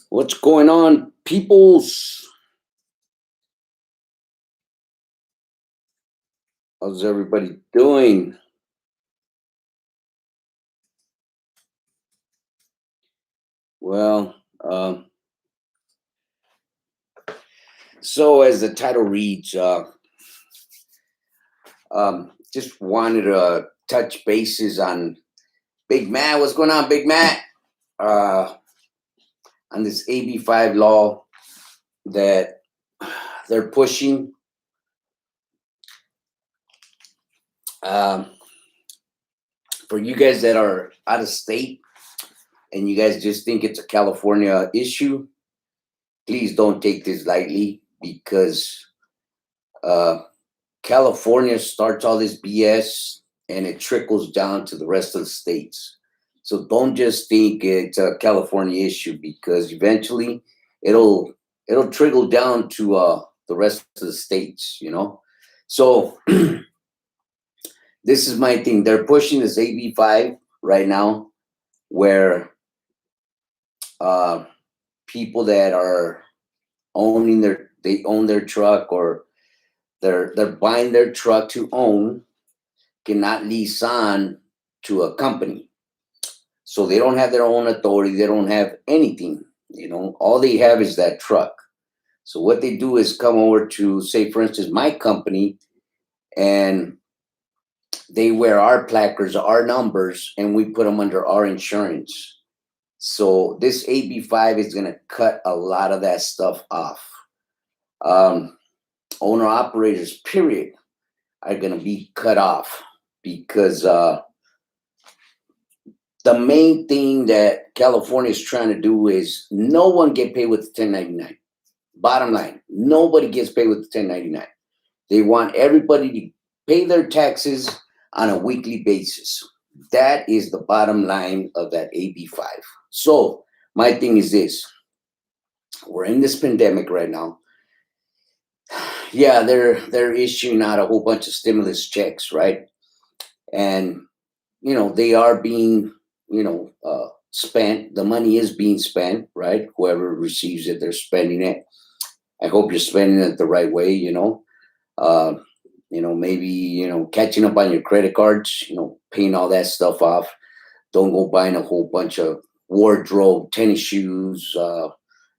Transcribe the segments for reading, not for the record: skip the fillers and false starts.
What's going on, peoples? How's everybody doing? Well, so as the title reads, just wanted to touch bases on Big Matt. What's going on, Big Matt? Uh, on this AB5 law that they're pushing. Um, for you guys that are out of state and you guys just think it's a California issue, please don't take this lightly because uh, California starts all this BS and it trickles down to the rest of the states. So don't just think it's a California issue because eventually it'll it'll trickle down to the rest of the states, you know. So this is my thing. They're pushing this AB5 right now, where uh, people that are they own their truck, or they're buying their truck to own, cannot lease on to a company. So they don't have their own authority. They don't have anything. You know, all they have is that truck. So what they do is come over to, say, for instance, my company, and they wear our placards, our numbers, and we put them under our insurance. So this AB5 is going to cut a lot of that stuff off. Owner operators, period, are going to be cut off because the main thing that California is trying to do is no one get paid with the 1099. Bottom line, nobody gets paid with the 1099. They want everybody to pay their taxes on a weekly basis. That is the bottom line of that AB5. So my thing is this: we're in this pandemic right now. Yeah, they're issuing out a whole bunch of stimulus checks, right? And they are being spent. The money is being spent, right? Whoever receives it, they're spending it. I hope you're spending it the right way. Uh, maybe catching up on your credit cards. Paying all that stuff off. Don't go buying a whole bunch of wardrobe, tennis shoes,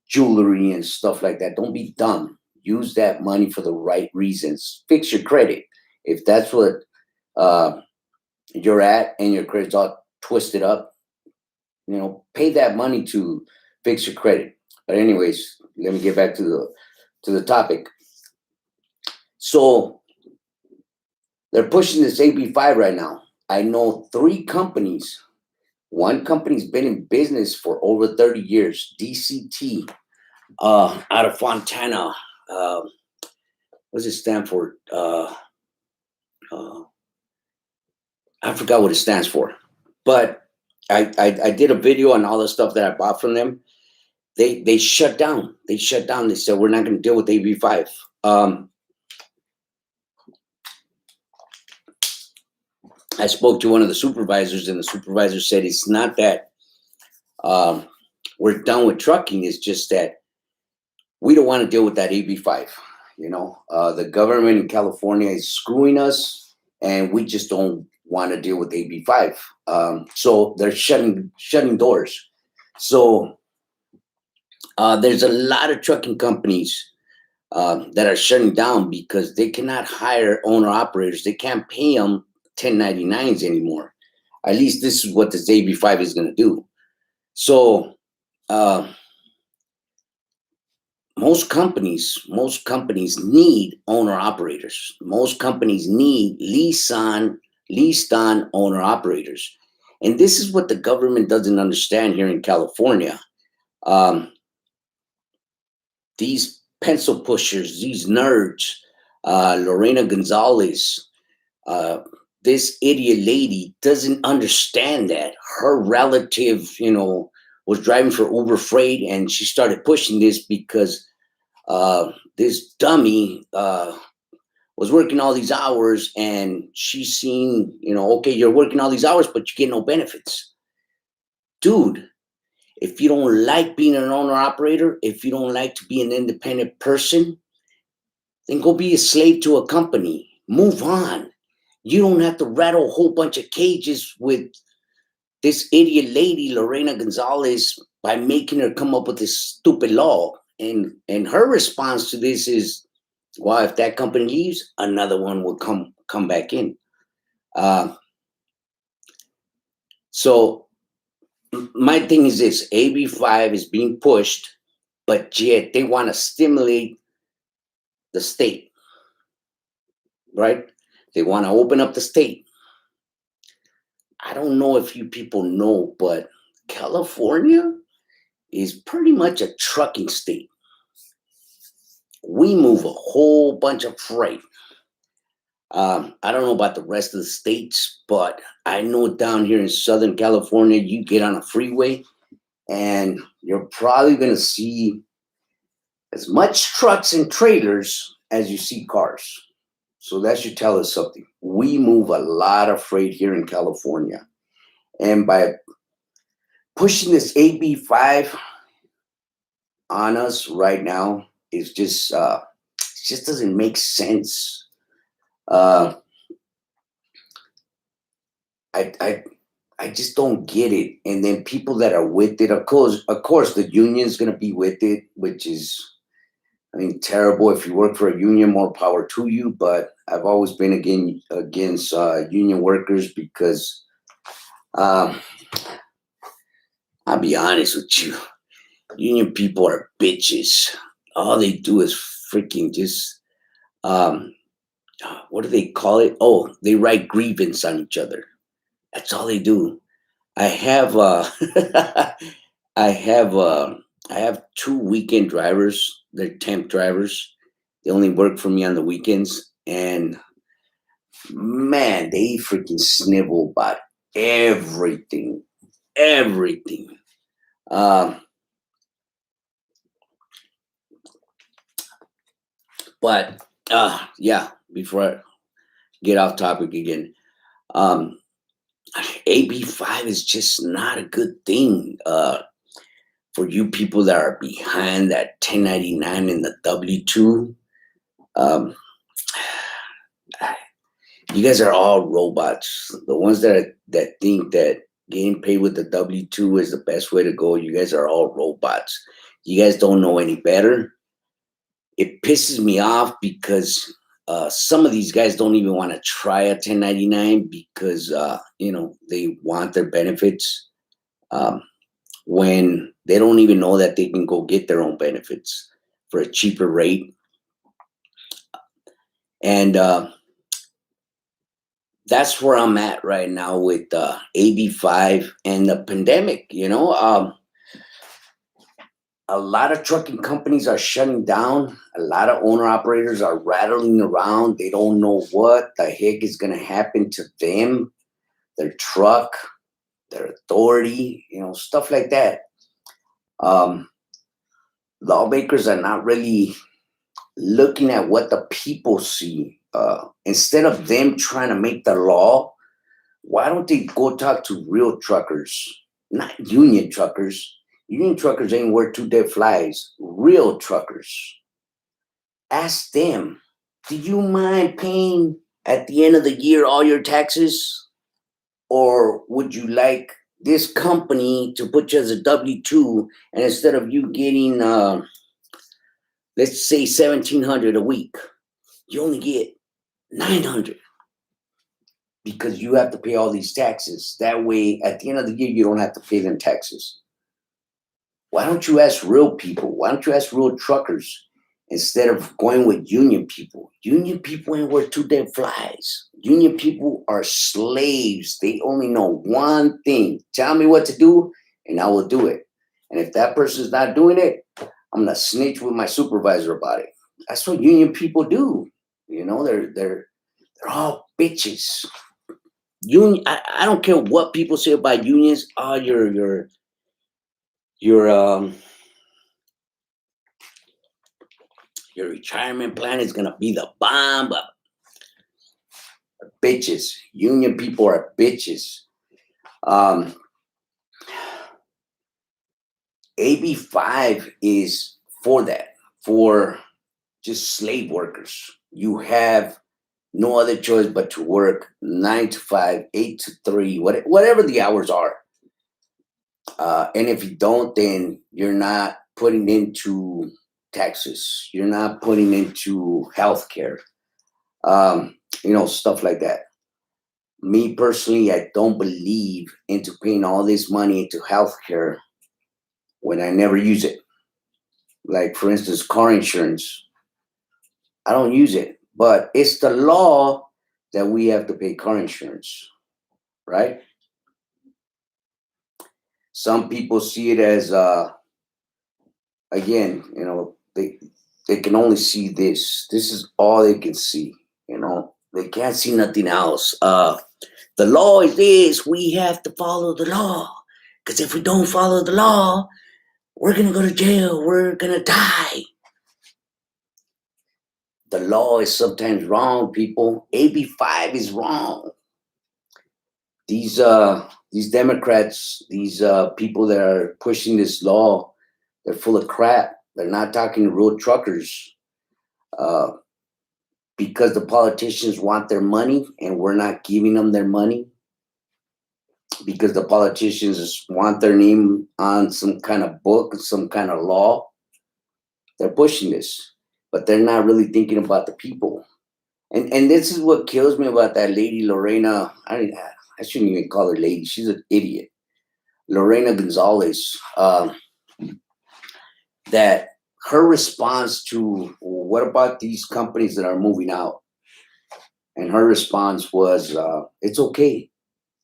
jewelry, and stuff like that. Don't be dumb. Use that money for the right reasons. Fix your credit. If that's what uh, you're at and your credit's all twisted up, pay that money to fix your credit. But anyways, let me get back to the topic. So they're pushing this AB5 right now. I know 3 companies. One company's been in business for over 30 years, DCT, out of Fontana. What does it stand for? I forgot what it stands for. But I did a video on all the stuff that I bought from them. They shut down. They shut down. They said, we're not going to deal with AB5. I spoke to one of the supervisors, and the supervisor said it's not that we're done with trucking. It's just that we don't want to deal with that AB5. The government in California is screwing us, and we just don't want to deal with AB5. So they're shutting doors. So there's a lot of trucking companies that are shutting down because they cannot hire owner operators. They can't pay them 1099s anymore. At least this is what this AB5 is going to do. So most companies need owner operators. Most companies need leased on owner operators. And this is what the government doesn't understand here in California. These pencil pushers, these nerds, Lorena Gonzalez, this idiot lady doesn't understand that her relative, was driving for Uber Freight, and she started pushing this because this dummy was working all these hours, and she's seen, okay, you're working all these hours, but you get no benefits. Dude, If you don't like being an owner operator, if you don't like to be an independent person, then go be a slave to a company. Move on. You don't have to rattle a whole bunch of cages with this idiot lady, Lorena Gonzalez, by making her come up with this stupid law. And her response to this is, well, if that company leaves, another one will come back in. Uh, so my thing is this: AB5 is being pushed, but yet they want to stimulate the state, right? They want to open up the state. I don't know if you people know, but California is pretty much a trucking state. We move a whole bunch of freight. I don't know about the rest of the states, but I know down here in Southern California, you get on a freeway and you're probably going to see as much trucks and trailers as you see cars. So that should tell us something. We move a lot of freight here in California. And by pushing this AB5 on us right now, it's just it just doesn't make sense. Uh, I I just don't get it. And then people that are with it, of course, the union's going to be with it, which is, I mean, terrible. If you work for a union, more power to you. But I've always been against union workers because um, I'll be honest with you, union people are bitches. All they do is freaking just um, what do they call it? Oh, they write grievance on each other. That's all they do. I have I have I have two weekend drivers. They're temp drivers. They only work for me on the weekends, and man, they freaking snivel about everything, everything. Um, but yeah, before I get off topic again, um, AB5 is just not a good thing. For you people that are behind that 1099 and the W2, um, you guys are all robots. The ones that think that getting paid with the W2 is the best way to go, you guys are all robots. You guys don't know any better. It pisses me off because some of these guys don't even want to try a 1099 because they want their benefits. Um, when they don't even know that they can go get their own benefits for a cheaper rate. And that's where I'm at right now with AB5 and the pandemic. A lot of trucking companies are shutting down. A lot of owner operators are rattling around. They don't know what the heck is going to happen to them, their truck, their authority, stuff like that. Um, Lawmakers are not really looking at what the people see. Instead of them trying to make the law, why don't they go talk to real truckers, not union truckers? Union truckers ain't worth two dead flies. Real truckers. Ask them, do you mind paying at the end of the year all your taxes? Or would you like this company to put you as a W-2 and instead of you getting, let's say 1,700 a week, you only get 900 because you have to pay all these taxes. That way, at the end of the year, you don't have to pay them taxes. Why don't you ask real people? Why don't you ask real truckers instead of going with union people? Union people ain't worth two dead flies. Union people are slaves. They only know one thing. Tell me what to do, and I will do it. And if that person's not doing it, I'm gonna snitch with my supervisor about it. That's what union people do. They're all bitches. Union. I don't care what people say about unions. Oh, your your retirement plan is gonna be the bomb. But bitches. Union people are bitches. Um, AB5 is for that, for just slave workers. You have no other choice but to work 9 to 5, 8 to 3, whatever the hours are. And if you don't, then you're not putting into taxes. You're not putting into healthcare. Stuff like that. Me personally, I don't believe into paying all this money into healthcare when I never use it. Like, for instance, car insurance. I don't use it, but it's the law that we have to pay car insurance, right? Some people see it as, again, they can only see this. This is all they can see. They can't see nothing else. The law is this. We have to follow the law, because if we don't follow the law, we're gonna go to jail. We're gonna die. The law is sometimes wrong, people. AB5 is wrong. These Democrats, these people that are pushing this law, they're full of crap. They're not talking to real truckers, because the politicians want their money and we're not giving them their money, because the politicians want their name on some kind of book, some kind of law. They're pushing this, but they're not really thinking about the people. And this is what kills me about that lady, Lorena. I shouldn't even call her lady. She's an idiot. Lorena Gonzalez. That her response to, what about these companies that are moving out? And her response was, it's okay,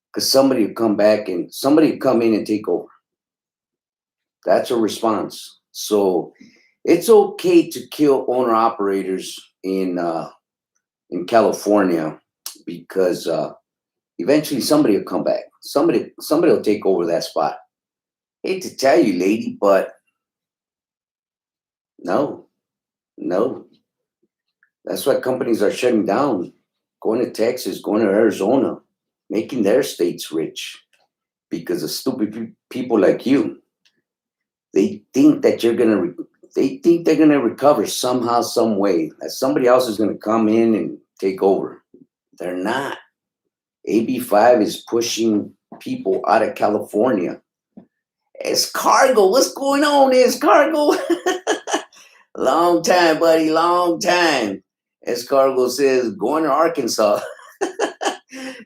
because somebody will come back and somebody will come in and take over. That's her response. So it's okay to kill owner operators in California, because eventually somebody will come back. Somebody will take over that spot. Hate to tell you, lady, but no. That's why companies are shutting down, going to Texas, going to Arizona, making their states rich, because of stupid people like you. They think that they think they're gonna recover somehow, some way. That somebody else is gonna come in and take over. They're not. AB5 is pushing people out of California. It's cargo. What's going on? It's cargo. Long time, buddy. Long time. Escargo says, going to Arkansas.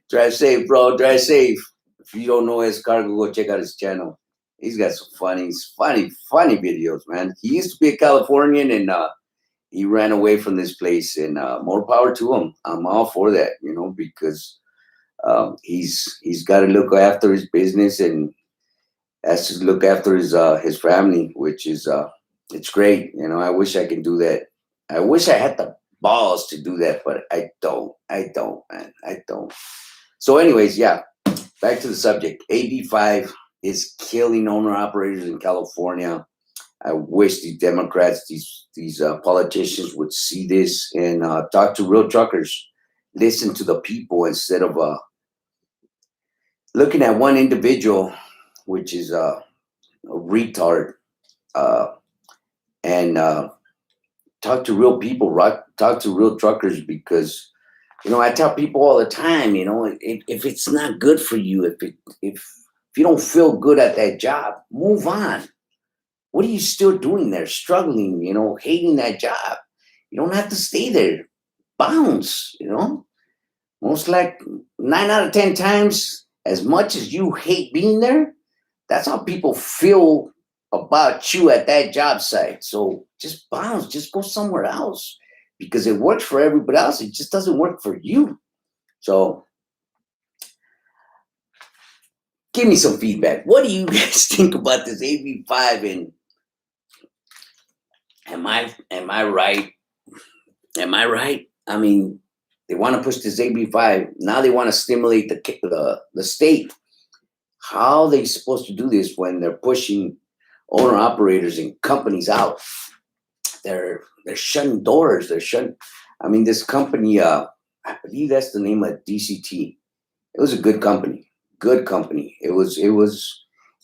Drive safe, bro. Drive safe. If you don't know Escargo, go check out his channel. He's got some funny videos, man. He used to be a Californian, and he ran away from this place, and more power to him. I'm all for that, because he's got to look after his business and has to look after his family, which is it's great. I wish I could do that. I wish I had the balls to do that, but I don't, man. I don't. So anyways, yeah, back to the subject. AB5 is killing owner operators in California. I wish these Democrats, these politicians would see this and talk to real truckers. Listen to the people instead of looking at one individual, which is a retard, and talk to real people, right? Talk to real truckers, because I tell people all the time, if it's not good for you, if you don't feel good at that job, move on. What are you still doing there, struggling, hating that job? You don't have to stay there. Bounce. Most like 9 out of 10 times, as much as you hate being there, that's how people feel about you at that job site. So just bounce, just go somewhere else, because it works for everybody else. It just doesn't work for you. So give me some feedback. What do you guys think about this AB5? And am I right? Am I right? I mean, they want to push this AB5. Now they want to stimulate the state. How are they supposed to do this when they're pushing owner operators and companies out? They're shutting doors. They're shutting. I mean, this company, I believe that's the name of DCT. It was a good company. Good company. It was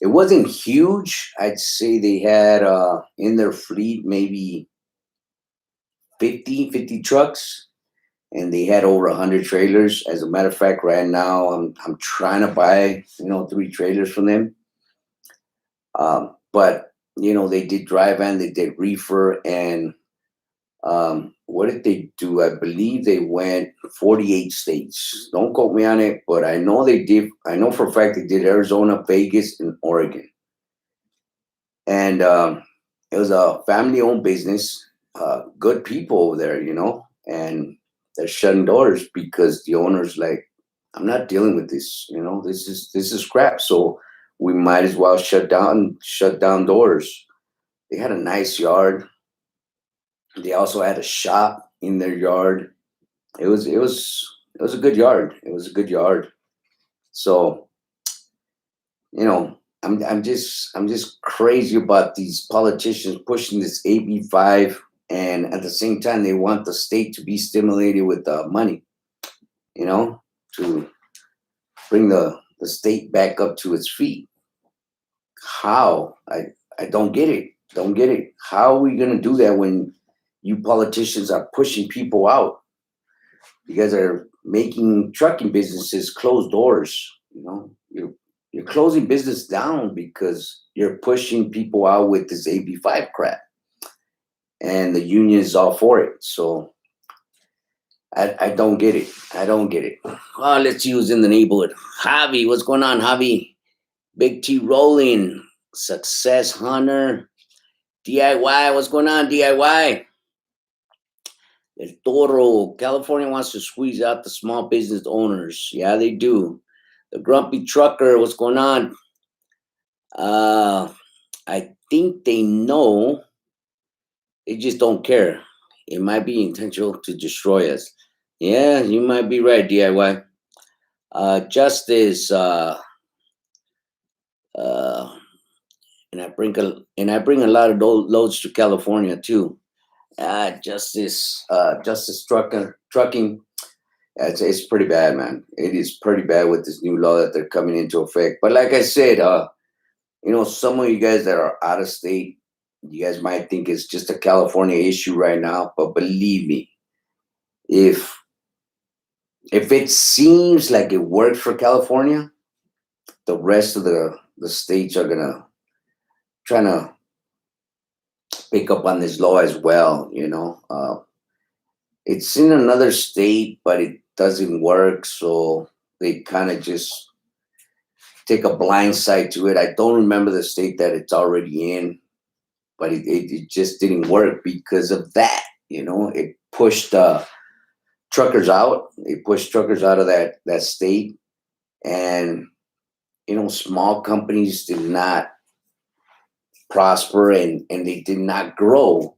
It wasn't huge. I'd say they had in their fleet maybe 50 trucks, and they had over 100 trailers. As a matter of fact, right now I'm trying to buy 3 trailers from them. But they did dry van, they did reefer, and what did they do? I believe they went 48 states. Don't quote me on it, but I know they did. I know for a fact they did Arizona, Vegas, and Oregon. And it was a family-owned business. Good people over there, and they're shutting doors because the owner's like, I'm not dealing with this. This is crap. So we might as well shut down doors. They had a nice yard. They also had a shop in their yard. It was a good yard. It was a good yard. So I'm just crazy about these politicians pushing this AB5, and at the same time they want the state to be stimulated with money, to bring the state back up to its feet. How? I don't get it. Don't get it. How are we gonna do that when you politicians are pushing people out? You guys are making trucking businesses close doors. You're closing business down because you're pushing people out with this AB5 crap, and the union is all for it. So I don't get it. I don't get it. Let's use in the neighborhood. Javi, what's going on, Javi? Big T rolling. Success Hunter. DIY, what's going on, DIY? El Toro, California wants to squeeze out the small business owners. Yeah, they do. The Grumpy Trucker, what's going on? I think they know. They just don't care. It might be intentional to destroy us. Yeah, you might be right, DIY. Justice, and I bring a lot of loads to California too. Justice trucking. It's pretty bad, man. It is pretty bad with this new law that they're coming into effect. But like I said, some of you guys that are out of state, you guys might think it's just a California issue right now. But believe me, if it seems like it worked for California, the rest of the states are gonna trying to pick up on this law as well. It's in another state, but it doesn't work, so they kind of just take a blind side to it. I don't remember the state that it's already in, but it just didn't work because of that. It pushed truckers out. It pushed truckers out of that state, and small companies did not prosper, and they did not grow.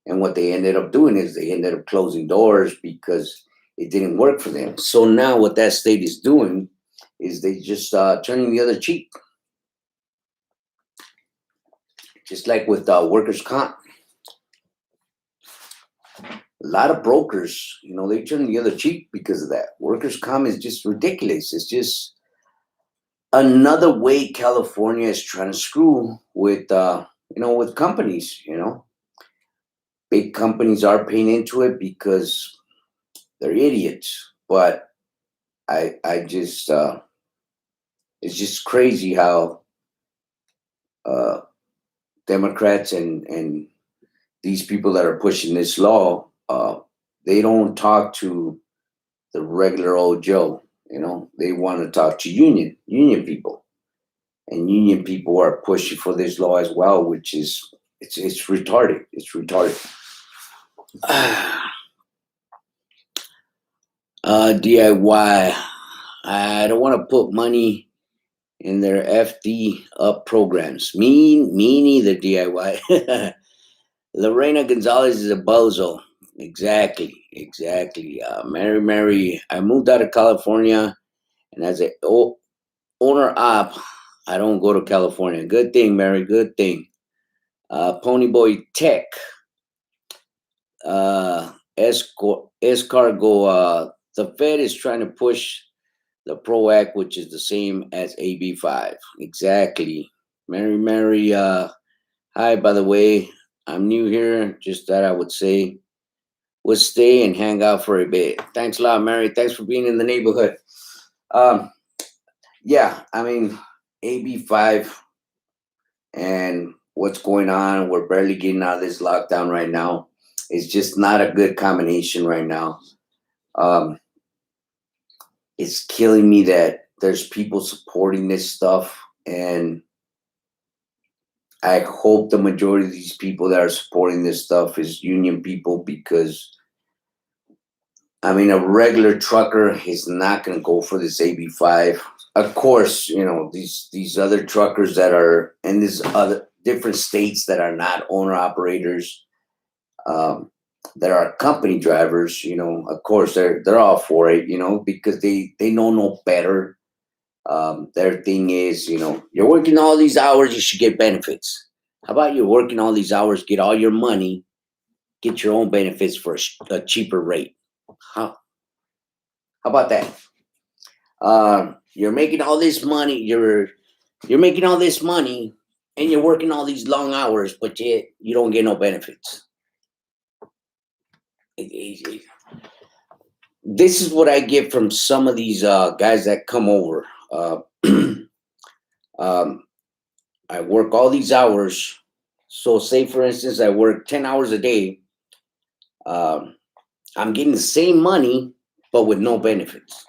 And what they ended up doing is they ended up closing doors because it didn't work for them. So now what that state is doing is they just turning the other cheek. Just like with workers' comp. A lot of brokers, they turn the other cheek because of that. Workers' comp is just ridiculous. It's just another way California is trying to screw with, with companies, Big companies are paying into it because they're idiots. But I just, it's just crazy how Democrats and these people that are pushing this law, they don't talk to the regular old Joe. They want to talk to union people, and union people are pushing for this law as well, which is it's retarded. It's retarded. DIY. I don't want to put money in their FD up programs. Me neither, DIY. Lorena Gonzalez is a bozo. Exactly. Mary, I moved out of California, and as a owner op, I don't go to California. Good thing, Mary, good thing. Ponyboy Tech, Escargo, the Fed is trying to push the PRO Act, which is the same as AB5. Exactly. Mary, hi, by the way. I'm new here. Just that I would say, we'll stay and hang out for a bit. Thanks a lot, Mary. Thanks for being in the neighborhood. Um, yeah, I mean, AB5 and what's going on. We're barely getting out of this lockdown right now. It's just not a good combination right now. Um, it's killing me that there's people supporting this stuff, and I hope the majority of these people that are supporting this stuff is union people, because I mean, a regular trucker is not going to go for this AB5. Of course, these other truckers that are in these other different states that are not owner operators, um, that are company drivers. Of course they're all for it. Because they know no better. Their thing is, you're working all these hours, you should get benefits. How about you're working all these hours, get all your money, get your own benefits for a cheaper rate? How about that? You're making all this money. You're making all this money, and you're working all these long hours, but yet you don't get no benefits. This is what I get from some of these guys that come over. Um, I work all these hours. So, say for instance, I work 10 hours a day. I'm getting the same money, but with no benefits.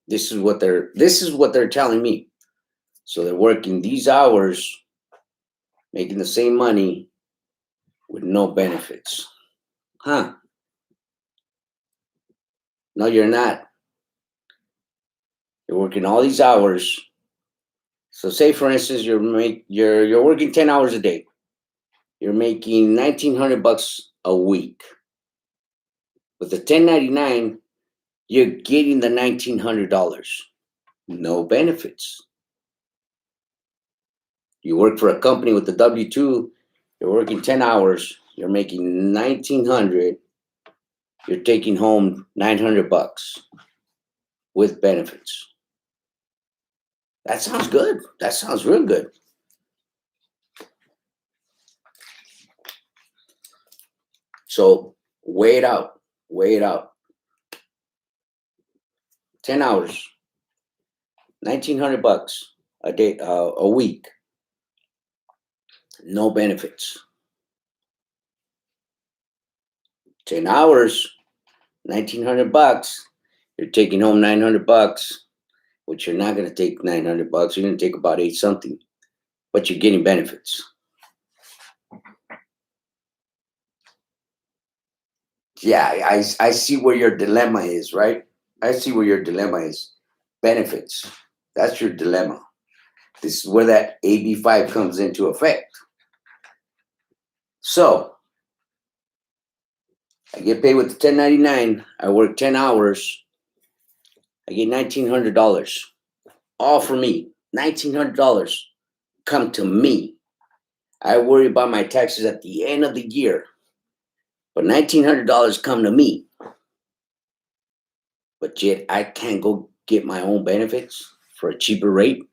This is what they're telling me. So they're working these hours, making the same money with no benefits. Huh? No, you're not. You're working all these hours. So say for instance, you're working 10 hours a day. You're making $1,900 a week. With the 1099, you're getting the $1,900. No benefits. You work for a company with the W-2, you're working 10 hours, you're making 1,900, you're taking home $900 with benefits. That sounds good. That sounds real good. So weigh it out. Weigh it out. 10 hours, $1,900 a day, a week. No benefits. 10 hours, $1,900. You're taking home $900, which you're not going to take $900. You're going to take about 8 something, but you're getting benefits. Yeah, I see where your dilemma is, right? I see where your dilemma is. Benefits. That's your dilemma. This is where that AB5 comes into effect. So I get paid with the 1099. I work 10 hours. I get $1,900. All for me. $1,900 come to me. I worry about my taxes at the end of the year. But $1,900 come to me. But yet I can't go get my own benefits for a cheaper rate.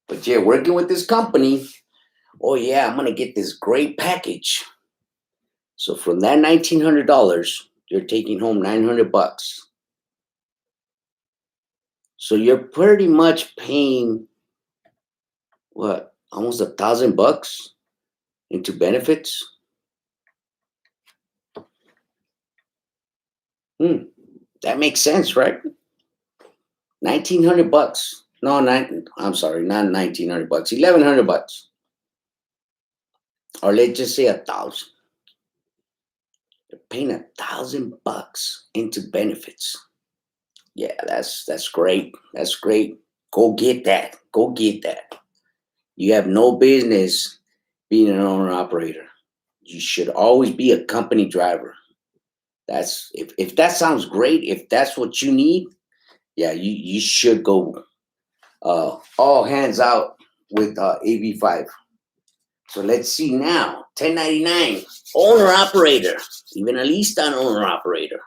But yet working with this company, oh yeah, I'm gonna get this great package. So from that $1,900, you're taking home $900. So you're pretty much paying what, almost $1,000 into benefits. That makes sense, right? $1,900. No, I'm sorry, not $1,900. $1,100, or let's just say 1,000. You're paying $1,000 into benefits. Yeah, that's great. That's great. Go get that. Go get that. You have no business being an owner operator. You should always be a company driver. That's if that sounds great, if that's what you need, yeah, you should go all hands out with AB5. So let's see now. 1099, owner operator, even at least an owner operator.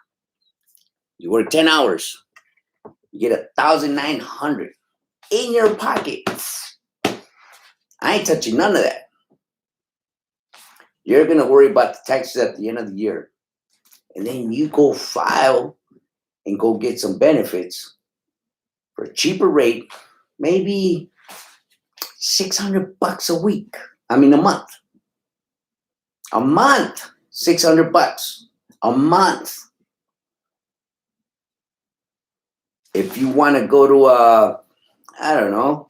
You work 10 hours, you get 1,900. in your pocket. I ain't touching none of that. You're going to worry about the taxes at the end of the year. And then you go file and go get some benefits for a cheaper rate, maybe $600 a week. I mean, a month. A month, $600 a month. If you want to go to I don't know,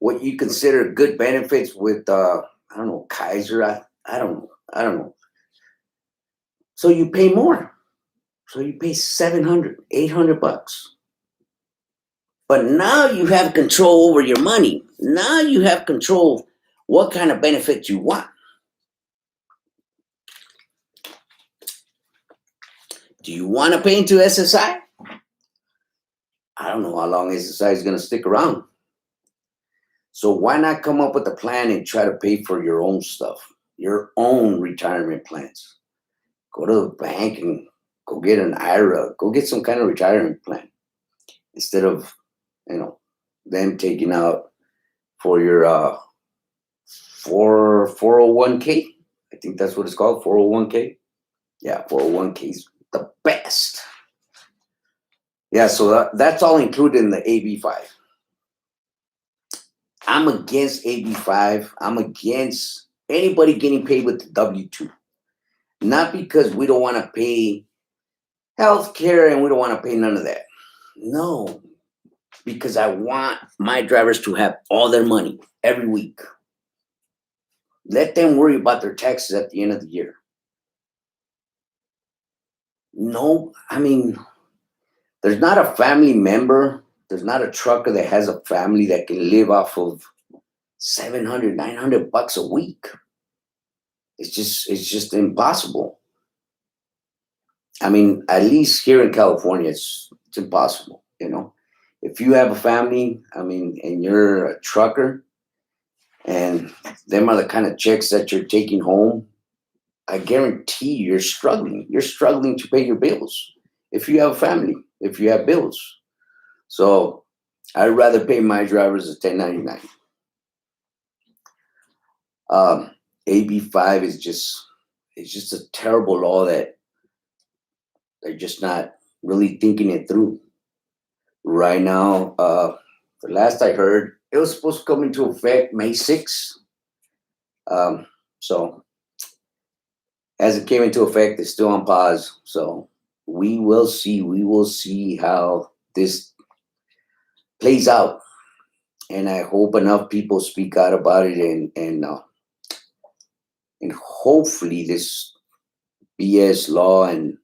what you consider good benefits with I don't know, Kaiser. I don't know. So you pay more. So you pay $700, $800. But now you have control over your money. Now you have control of what kind of benefit you want. Do you want to pay into SSI? I don't know how long SSI is going to stick around. So why not come up with a plan and try to pay for your own stuff, your own retirement plans? Go to the bank and go get an IRA. Go get some kind of retirement plan instead of, them taking out for your 401k. I think that's what it's called, 401k. Yeah, 401k is the best. Yeah, so that's all included in the AB5. I'm against AB5. I'm against anybody getting paid with the W-2. Not because we don't want to pay health care and we don't want to pay none of that. No, because I want my drivers to have all their money every week. Let them worry about their taxes at the end of the year. No, I mean, there's not a family member, there's not a trucker that has a family that can live off of $700, $900 a week. It's just impossible. I mean, at least here in California, it's impossible, If you have a family, and you're a trucker, and them are the kind of checks that you're taking home, I guarantee you're struggling. You're struggling to pay your bills. If you have a family, if you have bills. So I'd rather pay my drivers a 1099. AB5 is just a terrible law that they're just not really thinking it through. Right now, the last I heard, it was supposed to come into effect May 6th. So as it came into effect, it's still on pause. So we will see how this plays out. And I hope enough people speak out about it and hopefully this BS law, and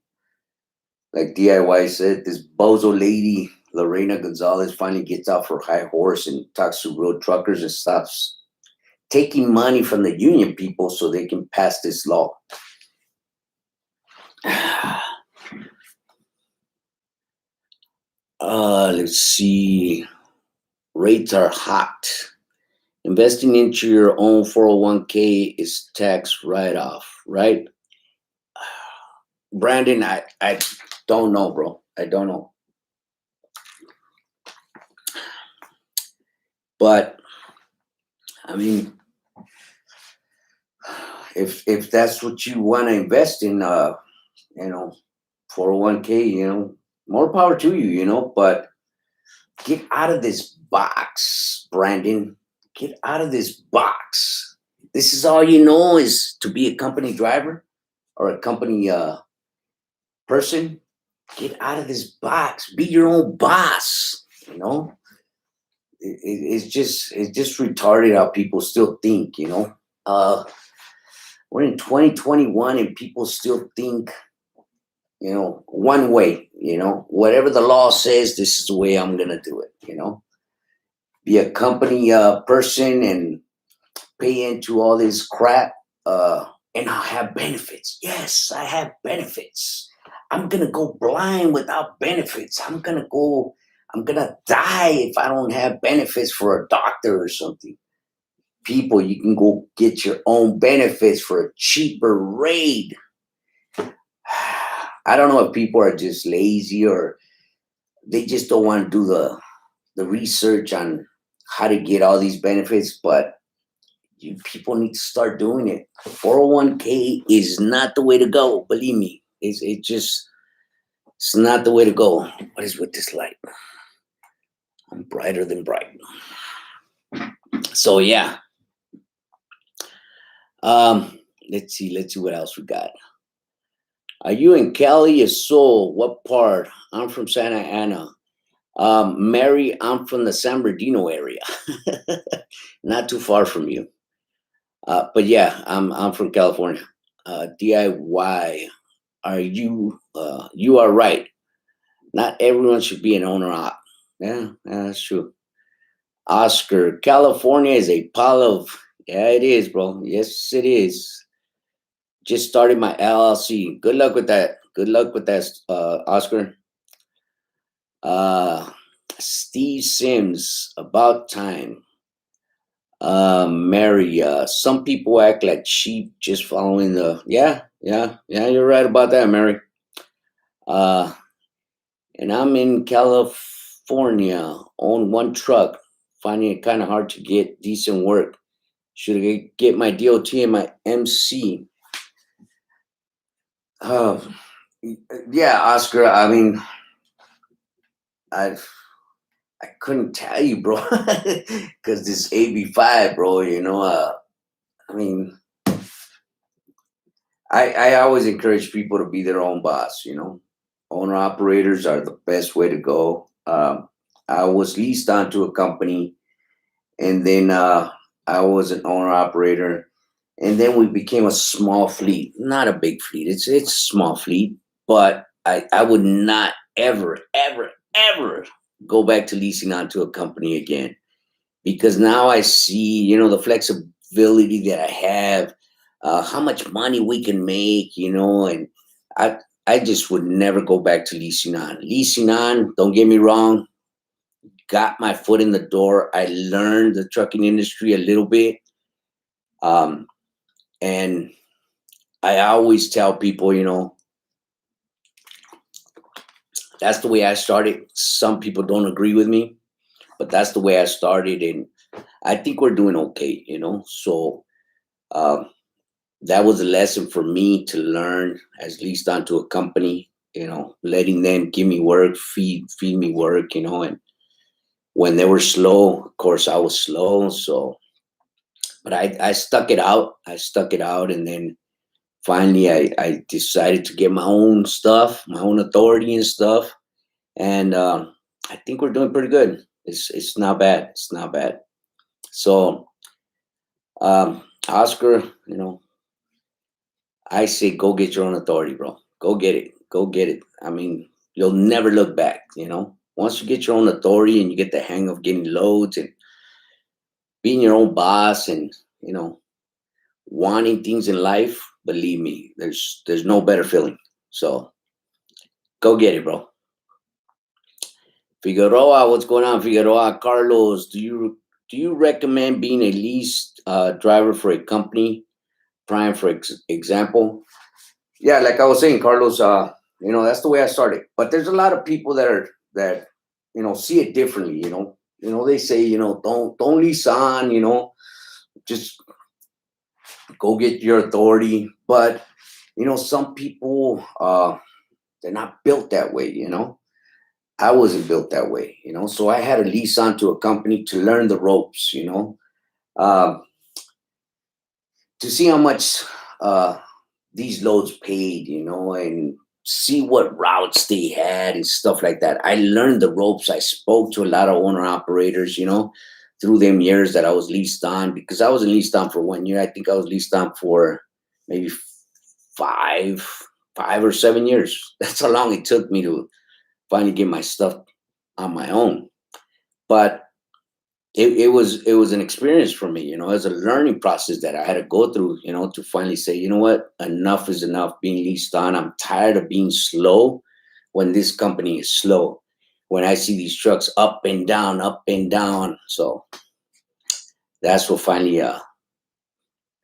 like DIY said, this bozo lady, Lorena Gonzalez, finally gets off her high horse and talks to road truckers and stops taking money from the union people so they can pass this law. Let's see. Rates are hot. Investing into your own 401k is tax write-off, right? Brandon, I don't know, bro. I don't know. But I mean, if that's what you want to invest in, 401k, more power to you, but get out of this box, Brandon. Get out of this box. This is all you know is to be a company driver or a company person. Get out of this box. Be your own boss. It's just retarded how people still think. We're in 2021 and people still think, one way. Whatever the law says, this is the way I'm gonna do it. Be a company person and pay into all this crap, and I'll have benefits. Yes, I have benefits. I'm gonna go blind without benefits. I'm gonna die if I don't have benefits for a doctor or something. People, you can go get your own benefits for a cheaper rate. I don't know if people are just lazy or they just don't want to do the research on how to get all these benefits, but you people need to start doing it. 401k is not the way to go. Believe me, it's not the way to go. What is with this light? I'm brighter than bright. So yeah. Let's see what else we got. Are you in Cali or Seoul? What part? I'm from Santa Ana. Mary, I'm from the San Bernardino area. Not too far from you. But yeah, I'm from California. DIY. You are right. Not everyone should be an owner op. Yeah, that's true. Oscar, California is a pile of, yeah, it is, bro. Yes, it is. Just started my LLC. Good luck with that. Good luck with that, Oscar. Uh, Steve Sims, about time. Mary, some people act like sheep just following the, yeah, you're right about that, Mary. Uh, and I'm in California, own one truck, finding it kind of hard to get decent work. Should I get my DOT and my MC? Uh, yeah, Oscar. I mean, I've I couldn't tell you, bro, because this AB5, bro. I mean, I always encourage people to be their own boss. Owner operators are the best way to go. I was leased onto a company, and then I was an owner operator, and then we became a small fleet, not a big fleet. It's a small fleet, but I would not ever go back to leasing onto a company again, because now I see, the flexibility that I have, how much money we can make, and I I just would never go back to leasing on. Leasing on, don't get me wrong, got my foot in the door. I learned the trucking industry a little bit, um, and I always tell people, that's the way I started. Some people don't agree with me, but that's the way I started, and I think we're doing okay, So um, that was a lesson for me to learn as leased onto a company, letting them give me work, feed me work, and when they were slow, of course I was slow. So, but I stuck it out. I stuck it out, and then finally I decided to get my own stuff, my own authority and stuff, and I think we're doing pretty good. It's not bad. It's not bad. So, Oscar, I say go get your own authority, bro. Go get it. Go get it. I mean, you'll never look back, Once you get your own authority and you get the hang of getting loads and being your own boss and, wanting things in life, believe me, there's no better feeling. So go get it, bro. Figueroa, what's going on, Figueroa? Carlos, do you recommend being a leased driver for a company? Prime, for example. Yeah, like I was saying, Carlos, that's the way I started. But there's a lot of people that see it differently. They say, don't lease on, just go get your authority. But some people they're not built that way. I wasn't built that way. So I had to lease onto a company to learn the ropes. Um, to see how much these loads paid, and see what routes they had and stuff like that. I learned the ropes. I spoke to a lot of owner operators, through them years that I was leased on, because I wasn't leased on for 1 year. I think I was leased on for maybe five or 7 years. That's how long it took me to finally get my stuff on my own. But it was an experience for me, it was a learning process that I had to go through, to finally say, you know what, enough is enough being leased on. I'm tired of being slow when this company is slow. When I see these trucks up and down, up and down. So that's what finally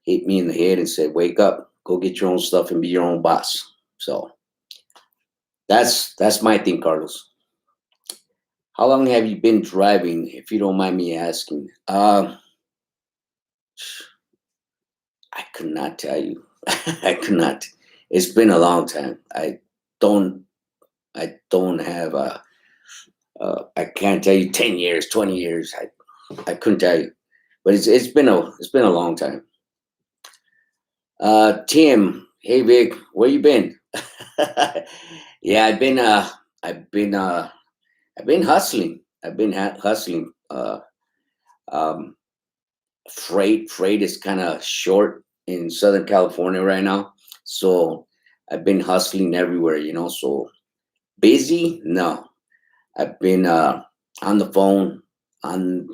hit me in the head and said, wake up, go get your own stuff and be your own boss. So that's my thing, Carlos. How long have you been driving, if you don't mind me asking? I could not tell you. I could not. It's been a long time. Don't. I don't have a. I can't tell you 10 years, 20 years. I couldn't tell you, but it's been a long time. Tim, hey Vic, where you been? Yeah, I've been I've been hustling. I've been hustling. Um, freight is kind of short in Southern California right now, so I've been hustling everywhere. So busy? No, I've been on the phone, on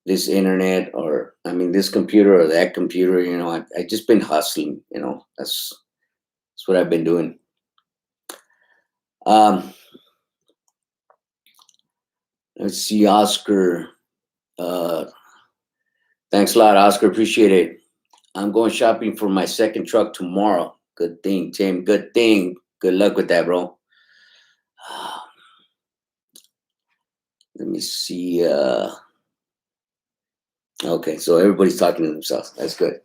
this internet, or I mean this computer or that computer. I just been hustling. That's what I've been doing. Um, let's see, Oscar. Uh, Thanks a lot, Oscar. Appreciate it. I'm going shopping for my second truck tomorrow. Good thing, Tim. Good thing. Good luck with that, bro. Let me see. Okay, so everybody's talking to themselves. That's good.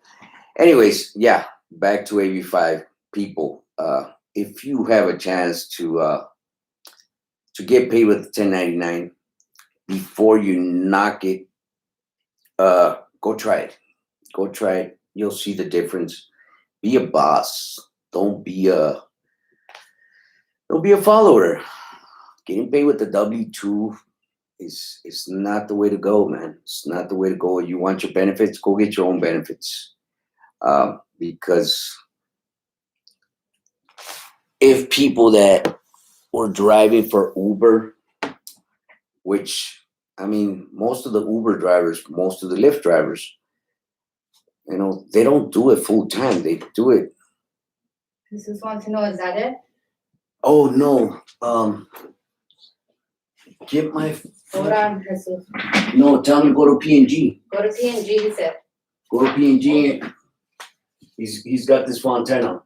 Anyways, yeah, back to AB5 people. If you have a chance to get paid with 1099 before you knock it, go try it. Go try it. You'll see the difference. Be a boss. Don't be a follower. Getting paid with the W-2 is not the way to go, man. It's not the way to go. You want your benefits? Go get your own benefits. Because if people that were driving for Uber, which I mean, most of the Uber drivers, most of the Lyft drivers, they don't do it full time. They do it. Jesus wants to know, is that it? Oh no. Get my. Hold on, Jesus. No, tell him to go to PNG. Go to PNG, he said. Go to PNG. He's got this Fontana.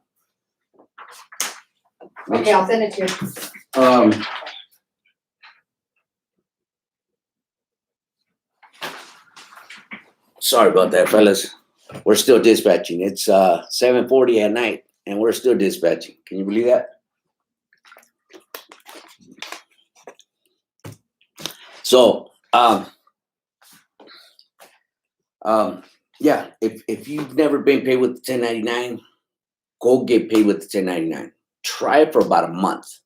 Okay, I'll send it to you. Sorry about that, fellas. We're still dispatching. It's 7:40 at night, and we're still dispatching. Can you believe that? So, yeah. If you've never been paid with the 1099, go get paid with the 1099. Try it for about a month,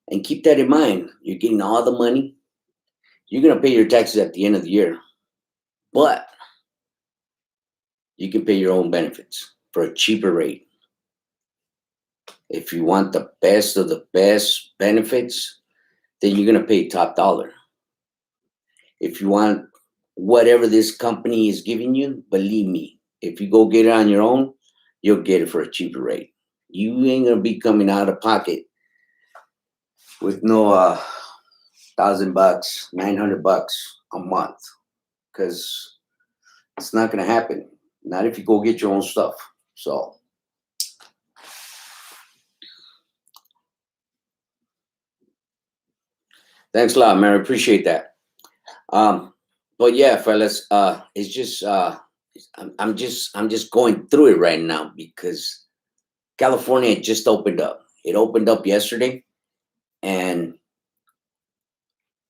and keep that in mind. You're getting all the money. You're gonna pay your taxes at the end of the year, but you can pay your own benefits for a cheaper rate. If you want the best of the best benefits, then you're gonna pay top dollar. If you want whatever this company is giving you, believe me, if you go get it on your own, you'll get it for a cheaper rate. You ain't gonna be coming out of pocket with no $1,000, $900 a month, because it's not gonna happen. Not if you go get your own stuff. So. Thanks a lot, Mary. Appreciate that. But yeah, fellas, it's just I'm just going through it right now because California just opened up. It opened up yesterday, and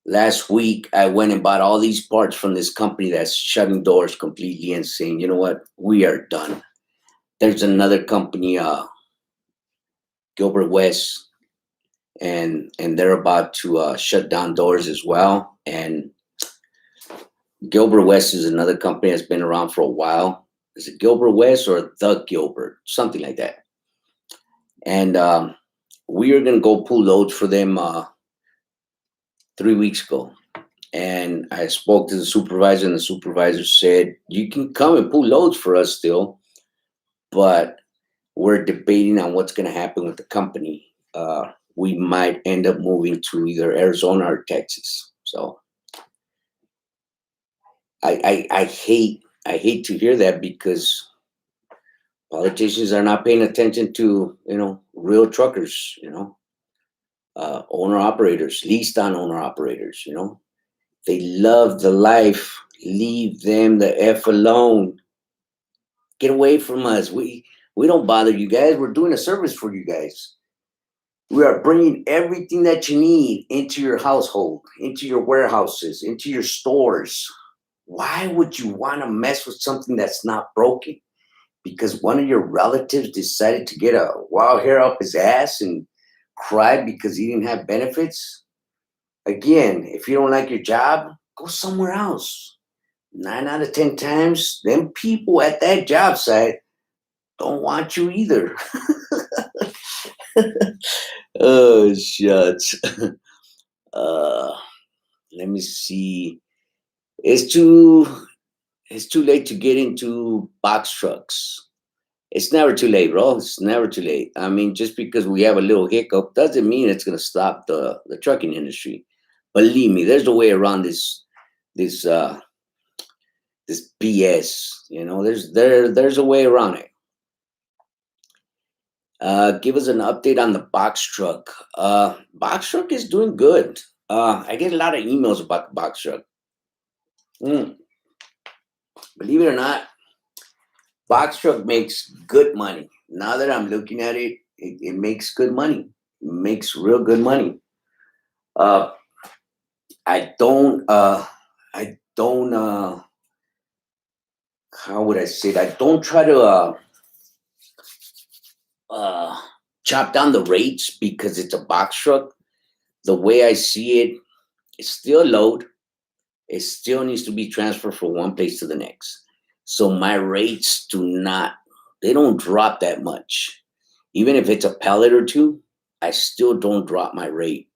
last week I went and bought all these parts from this company that's shutting doors completely and saying, you know what, we are done. There's another company, Gilbert West, and they're about to shut down doors as well. And Gilbert West is another company that's been around for a while. Is it Gilbert West or the Gilbert? Something like that. And we are going to go pull loads for them 3 weeks ago. And I spoke to the supervisor, and the supervisor said, you can come and pull loads for us still, but we're debating on what's going to happen with the company. We might end up moving to either Arizona or Texas. So I hate to hear that, because politicians are not paying attention to real truckers. owner operators, leased on owner operators. They love the life. Leave them the f alone. Get away from us. We don't bother you guys. We're doing a service for you guys. We are bringing everything that you need into your household, into your warehouses, into your stores. Why would you want to mess with something that's not broken? Because one of your relatives decided to get a wild hair up his ass and cry because he didn't have benefits? Again, if you don't like your job, go somewhere else. 9 out of 10 times, them people at that job site don't want you either. Oh, shucks. uh, Let me see. It's too it's too late to get into box trucks. It's never too late, bro. It's never too late. I mean, just because we have a little hiccup doesn't mean it's gonna stop the trucking industry. Believe me, there's a way around this this BS. There's a way around it. Give us an update on the box truck. Box truck is doing good. I get a lot of emails about the box truck. Mm, Believe it or not, box truck makes good money. Now that I'm looking at it, it makes good money. It makes real good money. Uh, I don't. I don't. How would I say it? I don't try to uh, chop down the rates because it's a box truck. The way I see it, it's still a load. It still needs to be transferred from one place to the next. So my rates they don't drop that much. Even if it's a pallet or two, I still don't drop my rate.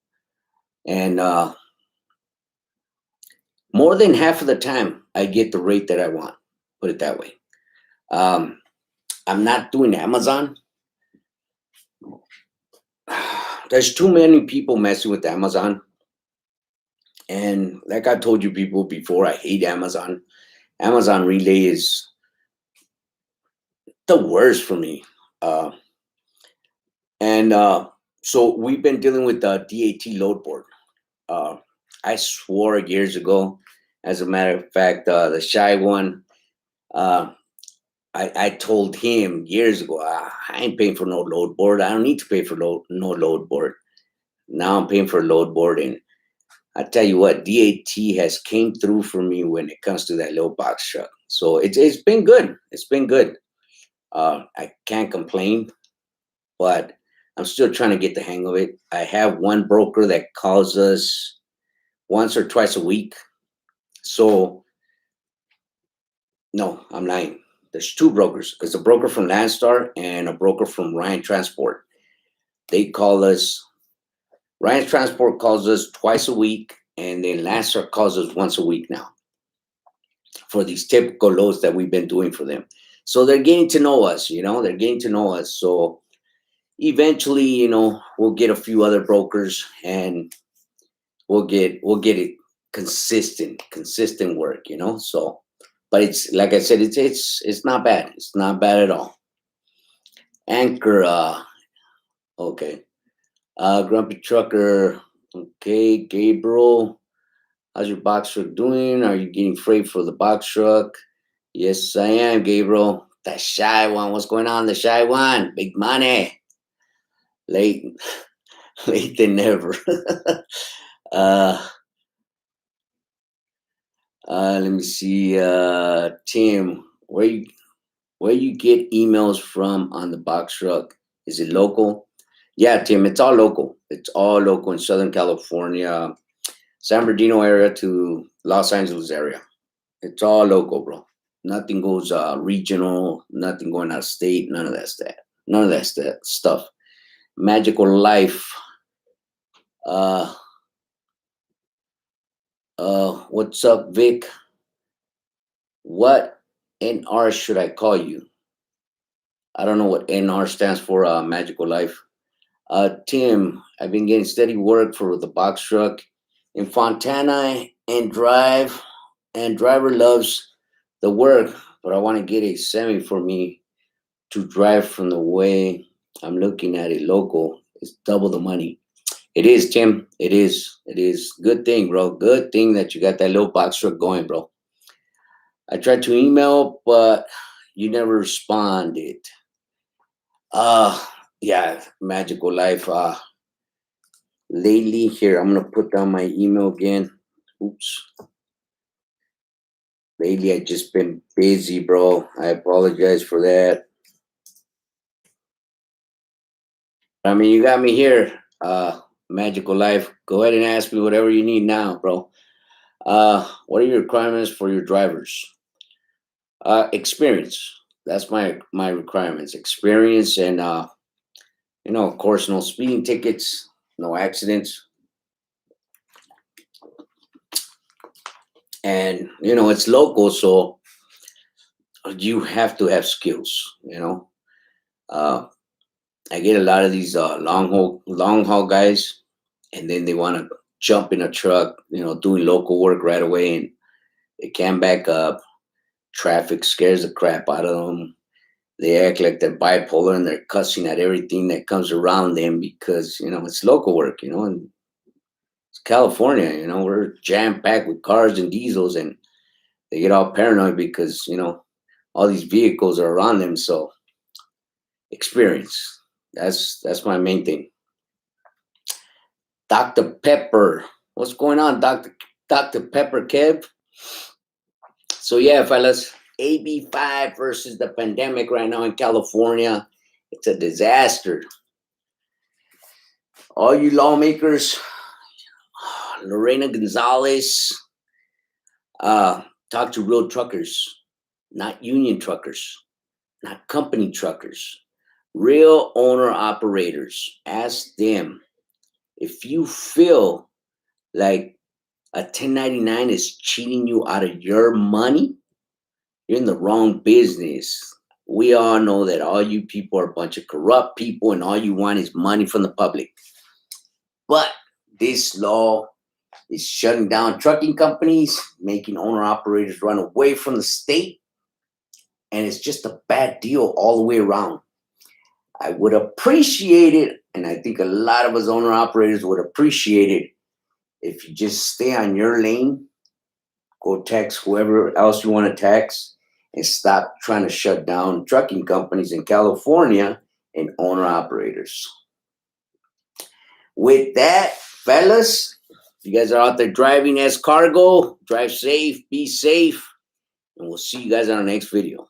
And more than half of the time, I get the rate that I want. Put it that way. Um, I'm not doing Amazon. There's too many people messing with Amazon. And like I told you people before, I hate Amazon. Amazon Relay is the worst for me. Uh, and so we've been dealing with the DAT load board. Uh, I swore years ago, as a matter of fact, the shy one, uh, I told him years ago, I ain't paying for no load board. I don't need to pay for no load board. Now I'm paying for a load board. And I tell you what, DAT has came through for me when it comes to that little box truck. So it's been good. It's been good. I can't complain, but I'm still trying to get the hang of it. I have one broker that calls us once or twice a week. So no, I'm lying. There's two brokers. It's a broker from Landstar and a broker from Ryan Transport. They call us. Ryan Transport calls us twice a week, and then Landstar calls us once a week now for these typical loads that we've been doing for them. So they're getting to know us. They're getting to know us. So eventually, we'll get a few other brokers, and we'll get it consistent work. So. But it's like I said, it's not bad. It's not bad at all. Anchor, okay. Grumpy Trucker, okay. Gabriel, how's your box truck doing? Are you getting freight for the box truck? Yes, I am, Gabriel. The shy one. What's going on? The shy one. Big money. Late, late than never. uh, Let me see. Tim, where you get emails from on the box truck? Is it local? Yeah, Tim, it's all local. It's all local in Southern California, San Bernardino area to Los Angeles area. It's all local, bro. Nothing goes regional, nothing going out of state, none of that stuff. None of that stuff. Magical Life. Uh what's up, Vic? What NR should I call you? I don't know what NR stands for, Magical Life. Tim, I've been getting steady work for the box truck in Fontana and driver loves the work, but I want to get a semi for me to drive from the way I'm looking at it local. It's double the money. It is, Tim. It is. It is. Good thing, bro. Good thing that you got that little box truck going, bro. I tried to email, but you never responded. Uh yeah, magical life. Lately, here, I'm gonna put down my email again. Oops. Lately, I just been busy, bro. I apologize for that. I mean, you got me here. Magical life. Go ahead and ask me whatever you need now, bro. What are your requirements for your drivers? Experience. That's my requirements. Experience and of course, no speeding tickets, no accidents, and it's local, so you have to have skills. Uh, I get a lot of these long haul guys, and then they want to jump in a truck, doing local work right away, and they can't back up. Traffic scares the crap out of them. They act like they're bipolar and they're cussing at everything that comes around them because it's local work, and it's California. We're jam packed with cars and diesels, and they get all paranoid because all these vehicles are around them. So experience. That's my main thing. Dr. Pepper. What's going on, Dr. Pepper Kev? So yeah, fellas, AB5 versus the pandemic right now in California. It's a disaster. All you lawmakers, Lorena Gonzalez, talk to real truckers, not union truckers, not company truckers, real owner operators. Ask them if you feel like a 1099 is cheating you out of your money, you're in the wrong business. We all know that all you people are a bunch of corrupt people and all you want is money from the public. But this law is shutting down trucking companies, making owner operators run away from the state. And it's just a bad deal all the way around. I would appreciate it, and I think a lot of us owner operators would appreciate it if you just stay on your lane, go tax whoever else you want to tax, and stop trying to shut down trucking companies in California and owner operators. With that, fellas, if you guys are out there driving as cargo, drive safe, be safe, and we'll see you guys on our next video.